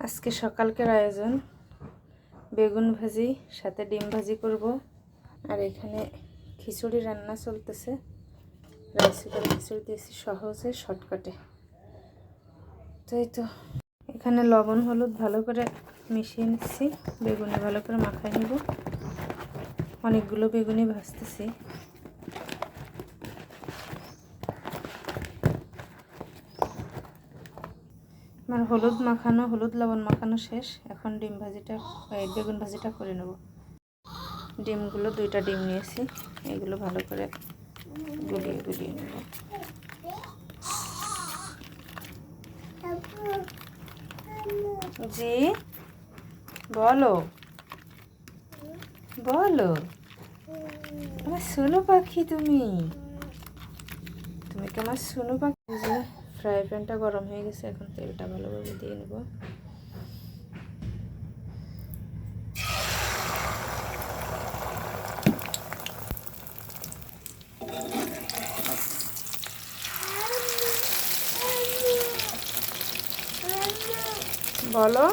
আজকে সকালকার আয়োজন বেগুন ভাজি সাথে ডিম ভাজি করব। আর এখানে খিচুড়ি রান্না চলতেছে। রাইস কুকারে খিচুড়ি দিয়েছি সহজে শর্টকাটে। তো এই তো এখানে লবণ হলুদ ভালো করে মিশিয়ে নিচ্ছি, বেগুনে ভালো করে মাখাই নেব। অনেকগুলো বেগুনি ভাজতেছি। আমার হলুদ লবণ মাখানো শেষ। এখন বেগুন ভাজিটা করে নেব। ডিমগুলো 2টা ডিম নিয়েছি, এগুলো ভালো করে গুলিয়ে নেব। জি বলো বলো, আমার সোনু পাখি, তুমি কি আমার সোনু পাখি? যে ফ্রাই প্যানটা গরম হয়ে গেছে, এখন তেলটা ভালোভাবে দিয়ে নেব। বলো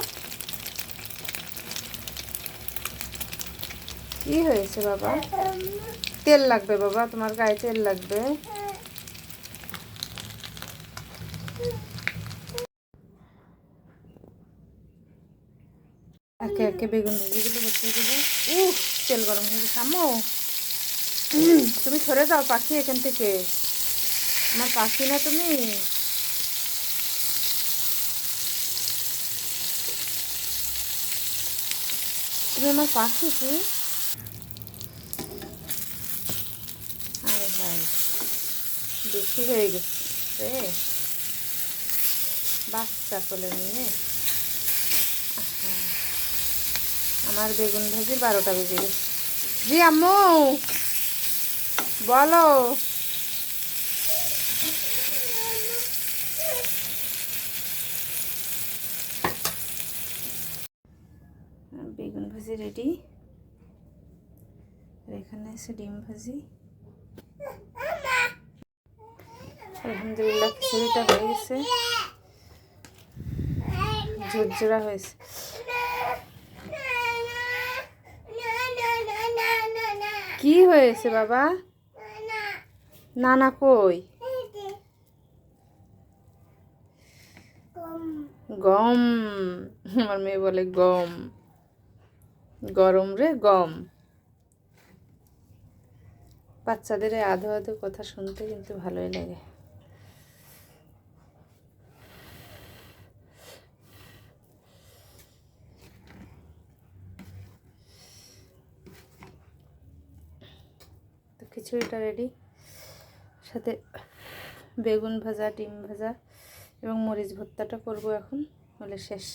কি হয়েছে বাবা? তেল লাগবে বাবা, তোমার গায়ে তেল লাগবে। একে একে বেগুন ভাজিগুলো বসিয়ে দেবো। তেল গরম হয়ে গেছে। আম্মু তুমি সরে যাও পাখি এখান থেকে। আমার পাখি না তুমি। তুমি আমার পাখি কি? আরে ভাই বেশি হয়ে গেছে বাচ্চা কোলে নিয়ে। আমার বেগুন ভাজি 12টা বেজে গেছে। জি আম্মু বলো। বেগুন ভাজি রেডি। এখানে আছে ডিম ভাজি। আলহামদুলিল্লাহ খিচুড়িটা হয়ে গেছে, ঝুরঝুরা হয়েছে। কি হয়েছে বাবা? নানা কই? গম। আমার মেয়ে বলে গম। গরম রে গম। বাচ্চাদের আধো আধো কথা শুনতে কিন্তু ভালোই লাগে। তো খিচুড়িটা রেডি, সাথে বেগুন ভাজা ডিম ভাজা এবং মরিচ ভর্তাটা করব এখন, হলে শেষ।